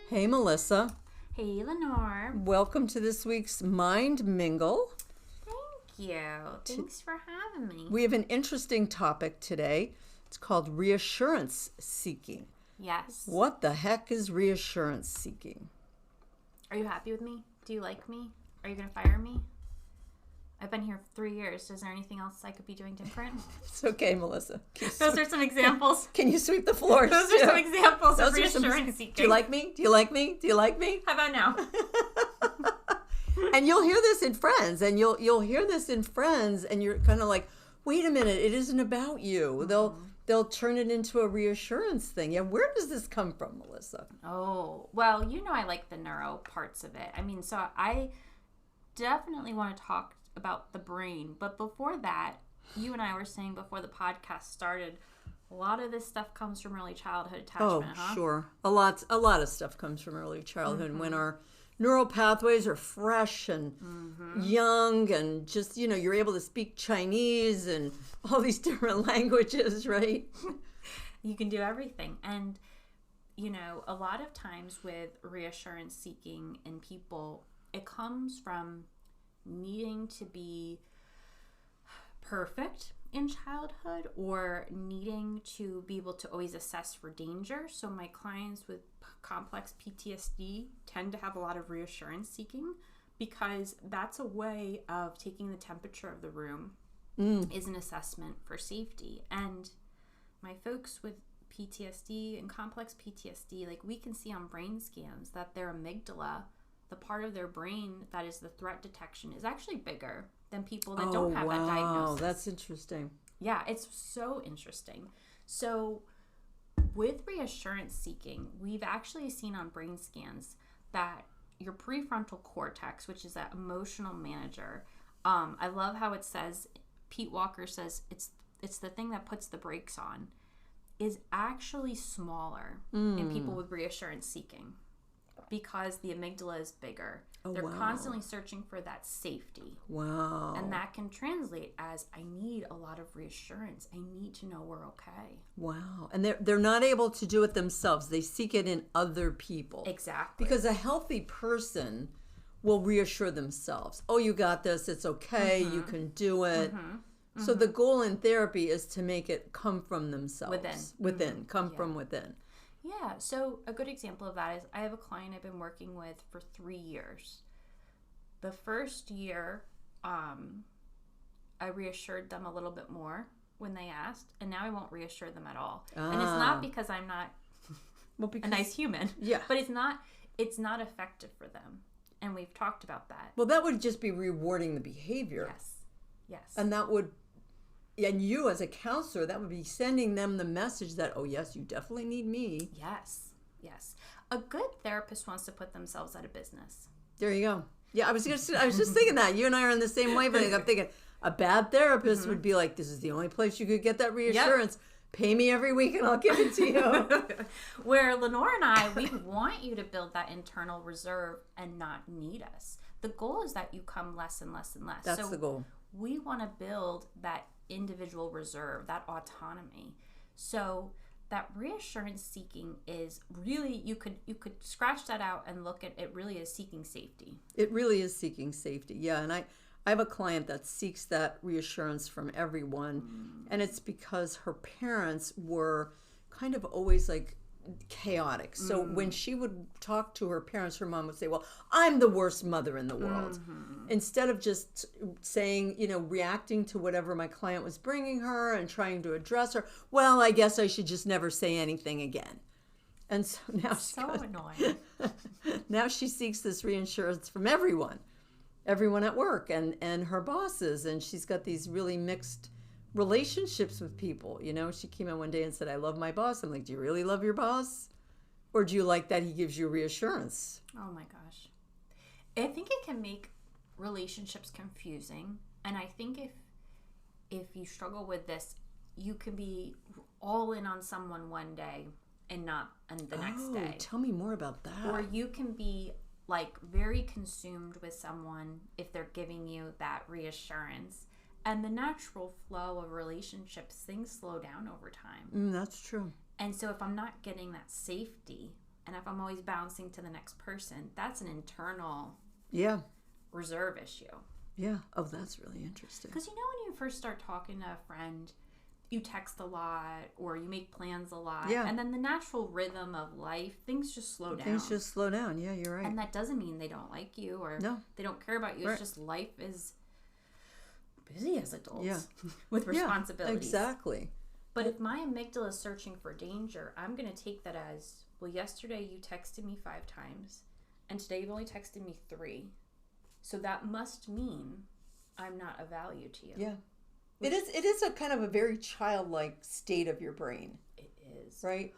Hey, Melissa. Hey, Lenore. Welcome to this week's Mind Mingle. Thank you. Thanks for having me. We have an interesting topic today. It's called reassurance seeking. Yes. What the heck is reassurance seeking? Are you happy with me? Do you like me? Are you going to fire me? I've been here for 3 years. Is there anything else I could be doing different? It's okay, Melissa. Those are some examples. Can you sweep the floors? Those are some examples of Those are reassurance seeking. Do you like me? Do you like me? Do you like me? How about now? And you'll hear this in friends, and you'll hear this in friends, and you're kind of like, wait a minute, it isn't about you. They'll turn it into a reassurance thing. Yeah, where does this come from, Melissa? Oh, well, I like the neuro parts of it. So I definitely want to talk about the brain. But before that, you and I were saying before the podcast started, a lot of this stuff comes from early childhood attachment, huh? Sure. A lot of stuff comes from early childhood when our neural pathways are fresh and young and just, you're able to speak Chinese and all these different languages, right? You can do everything. And, a lot of times with reassurance seeking in people, it comes from needing to be perfect in childhood or needing to be able to always assess for danger. So my clients with complex PTSD tend to have a lot of reassurance seeking because that's a way of taking the temperature of the room is an assessment for safety. And my folks with PTSD and complex PTSD, we can see on brain scans that their amygdala, the part of their brain that is the threat detection, is actually bigger than people that don't have that diagnosis. That's interesting. Yeah, it's so interesting. So with reassurance seeking, we've actually seen on brain scans that your prefrontal cortex, which is that emotional manager, I love how it says, Pete Walker says it's the thing that puts the brakes on, is actually smaller in people with reassurance seeking because the amygdala is bigger. They're constantly searching for that safety. Wow. And that can translate as, I need a lot of reassurance. I need to know we're okay. Wow. And they're not able to do it themselves. They seek it in other people. Exactly. Because a healthy person will reassure themselves. Oh, you got this. It's okay. You can do it. So the goal in therapy is to make it come from themselves. Come from within. Yeah, so a good example of that is I have a client I've been working with for 3 years. The first year, I reassured them a little bit more when they asked, and now I won't reassure them at all. And it's not because I'm not a nice human, but it's not effective for them. And we've talked about that. Well, that would just be rewarding the behavior. Yes. And that would... And you as a counselor, that would be sending them the message that, oh, yes, you definitely need me. Yes. A good therapist wants to put themselves out of business. There you go. Yeah, I was just thinking that. You and I are in the same wavelength. I'm thinking a bad therapist would be like, this is the only place you could get that reassurance. Yep. Pay me every week and I'll give it to you. Where Lenore and I, we want you to build that internal reserve and not need us. The goal is that you come less and less and less. That's the goal. We want to build that individual reserve, that autonomy. So that reassurance seeking is really, you could scratch that out and look at it, really is seeking safety. It really is seeking safety. Yeah. And I have a client that seeks that reassurance from everyone. And it's because her parents were kind of always chaotic. So when she would talk to her parents, her mom would say, well, I'm the worst mother in the world. Instead of just saying, reacting to whatever my client was bringing her and trying to address her, well, I guess I should just never say anything again. And so now annoying. Now she seeks this reassurance from everyone at work and her bosses. And she's got these really mixed relationships with people. She came in one day and said, I love my boss. I'm like, do you really love your boss? Or do you like that he gives you reassurance? Oh my gosh. I think it can make relationships confusing. And I think if you struggle with this, you can be all in on someone one day and not on the next day. Tell me more about that. Or you can be very consumed with someone if they're giving you that reassurance. And the natural flow of relationships, things slow down over time. That's true. And so if I'm not getting that safety And if I'm always bouncing to the next person, that's an internal reserve issue. Yeah. Oh, that's really interesting. Because when you first start talking to a friend, you text a lot or you make plans a lot. Yeah. And then the natural rhythm of life, things just slow down. Things just slow down. Yeah, you're right. And that doesn't mean they don't like you or they don't care about you. Right. It's just life is busy as adults with responsibilities. Exactly. But if my amygdala is searching for danger, I'm going to take that as, well, yesterday you texted me 5 times and today you've only texted me 3. So that must mean I'm not of value to you. Yeah. It is a kind of a very childlike state of your brain. It is. Right?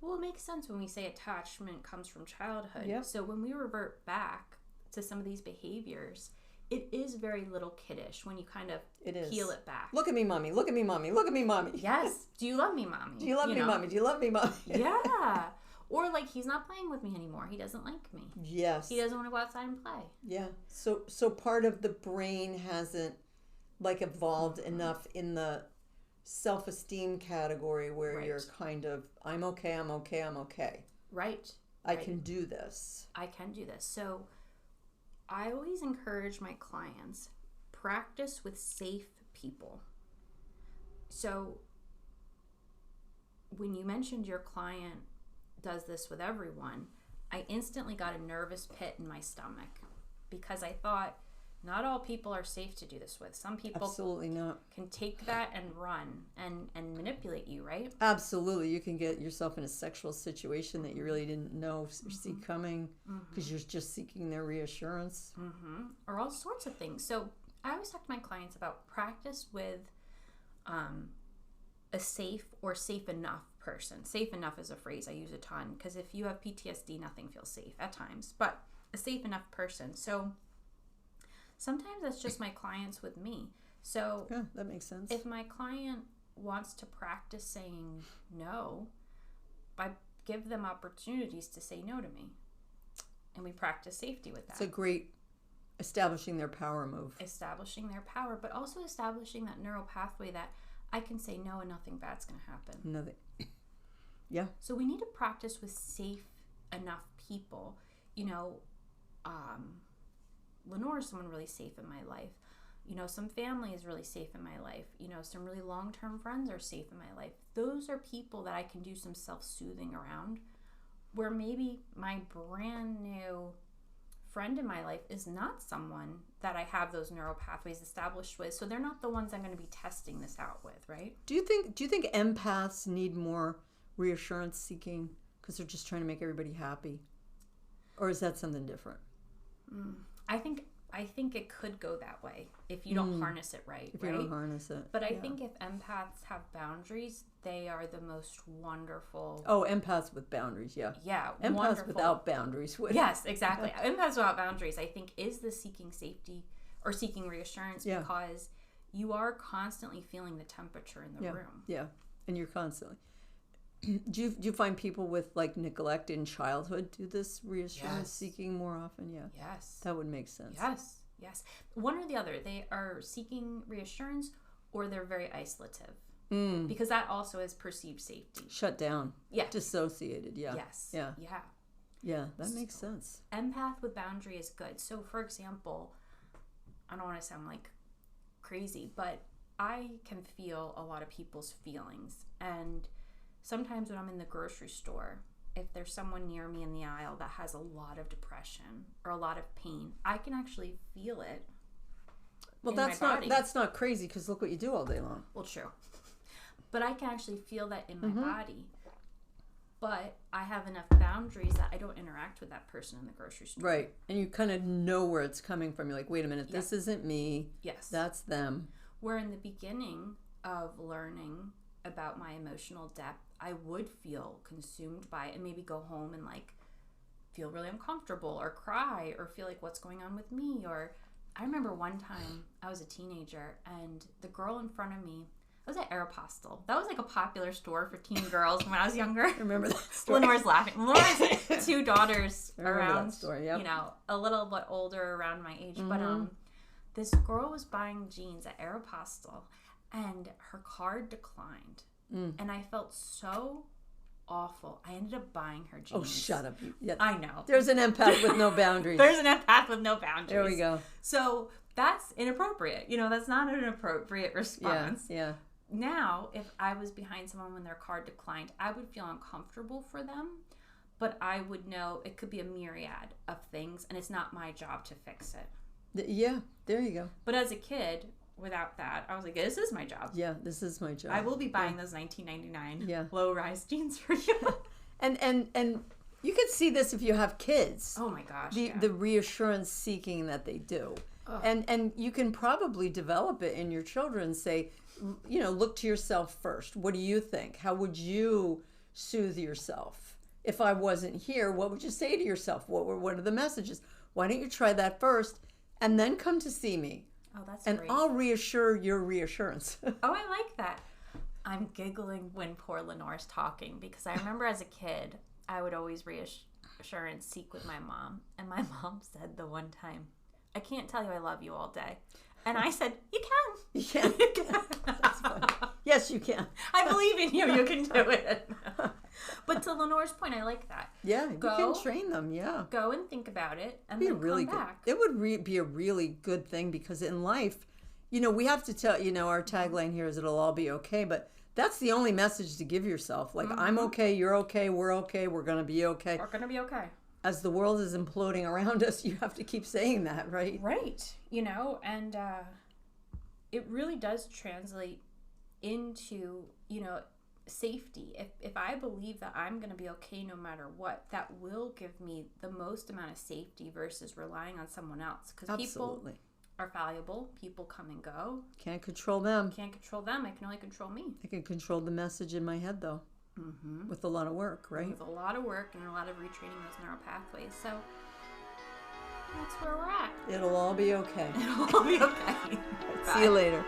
Well, it makes sense when we say attachment comes from childhood. Yep. So when we revert back to some of these behaviors, it is very little kiddish when you kind of peel it back. Look at me, mommy. Look at me, mommy. Look at me, mommy. Yes. Do you love me, mommy? Do you love me, mommy? Do you love me, mommy? Yeah. Or like he's not playing with me anymore. He doesn't like me. Yes. He doesn't want to go outside and play. Yeah. So part of the brain hasn't like evolved enough in the self-esteem category where you're kind of, I'm okay. Right. I can do this. So I always encourage my clients, practice with safe people. So when you mentioned your client does this with everyone, I instantly got a nervous pit in my stomach because I thought, not all people are safe to do this with. Some people absolutely not can take that and run and manipulate you, right? Absolutely. You can get yourself in a sexual situation that you really didn't know or see coming because you're just seeking their reassurance. Or all sorts of things. So I always talk to my clients about practice with a safe or safe enough person. Safe enough is a phrase I use a ton because if you have PTSD, nothing feels safe at times. But a safe enough person. So sometimes that's just my clients with me. So yeah, that makes sense. If my client wants to practice saying no, I give them opportunities to say no to me. And we practice safety with that. It's a great establishing their power move. Establishing their power, but also establishing that neural pathway that I can say no and nothing bad's going to happen. Nothing. Yeah. So we need to practice with safe enough people. Lenore is someone really safe in my life. Some family is really safe in my life. Some really long-term friends are safe in my life. Those are people that I can do some self-soothing around, where maybe my brand new friend in my life is not someone that I have those neural pathways established with. So they're not the ones I'm going to be testing this out with, right? Do you think empaths need more reassurance seeking because they're just trying to make everybody happy? Or is that something different? I think it could go that way if you don't harness it right. If you don't harness it. But I think if empaths have boundaries, they are the most wonderful. Oh, empaths with boundaries, yeah. Yeah, empaths wonderful. Without boundaries. Yes, exactly. Empaths without boundaries, I think, is the seeking safety or seeking reassurance because you are constantly feeling the temperature in the room. Yeah, and you're constantly. Do you find people with like neglect in childhood do this reassurance seeking more often? Yeah. Yes. That would make sense. Yes. One or the other. They are seeking reassurance or they're very isolative. Because that also is perceived safety. Shut down. Yeah. Dissociated. Yeah. Yes. Yeah. Yeah, that makes sense. Empath with boundary is good. So for example, I don't want to sound like crazy, but I can feel a lot of people's feelings. And sometimes when I'm in the grocery store, if there's someone near me in the aisle that has a lot of depression or a lot of pain, I can actually feel it. Well, that's not crazy because look what you do all day long. Well, true. But I can actually feel that in my body. But I have enough boundaries that I don't interact with that person in the grocery store. Right. And you kind of know where it's coming from. You're like, wait a minute, this isn't me. Yes. That's them. Where in the beginning of learning about my emotional depth, I would feel consumed by it and maybe go home and like feel really uncomfortable or cry or feel like what's going on with me. Or I remember one time I was a teenager and the girl in front of me, I was at Aeropostale. That was like a popular store for teen girls when I was younger. I remember that story. Lenore's laughing. Lenore's 2 daughters around, that story, yep. A little bit older around my age. But this girl was buying jeans at Aeropostale and her card declined. And I felt so awful. I ended up buying her jeans. Oh, shut up. Yeah. I know. There's an empath with no boundaries. There's an empath with no boundaries. There we go. So that's inappropriate. That's not an appropriate response. Yeah. Now, if I was behind someone when their card declined, I would feel uncomfortable for them, but I would know it could be a myriad of things, and it's not my job to fix it. Yeah, there you go. But as a kid, without that, I was like, this is my job. Yeah, this is my job. I will be buying those $19.99 low-rise jeans for you. And you could see this if you have kids. Oh my gosh. The reassurance seeking that they do. Ugh. And you can probably develop it in your children. Say, look to yourself first. What do you think? How would you soothe yourself? If I wasn't here, what would you say to yourself? What are the messages? Why don't you try that first and then come to see me? Oh, that's great. And I'll reassure your reassurance. Oh, I like that. I'm giggling when poor Lenore's talking because I remember as a kid, I would always reassurance seek with my mom. And my mom said the one time, I can't tell you I love you all day. And I said, you can. You can. That's funny. Yes, you can. I believe in you. You can do it. But to Lenore's point, I like that. Yeah, you can train them. Yeah. Go and think about it and then come back. It would be a really good thing because in life, we have to tell, our tagline here is it'll all be okay. But that's the only message to give yourself. Like, I'm okay, you're okay, we're going to be okay. We're going to be okay. As the world is imploding around us, you have to keep saying that, right? Right. And it really does translate into, safety. If I believe that I'm going to be okay no matter what, that will give me the most amount of safety versus relying on someone else. Because people are fallible. People come and go. Can't control them. Can't control them. I can only control me. I can control the message in my head, though. Mm-hmm. With a lot of work, right? With a lot of work and a lot of retraining those neural pathways. So that's where we're at. It'll all be okay. It'll all be okay. See you later.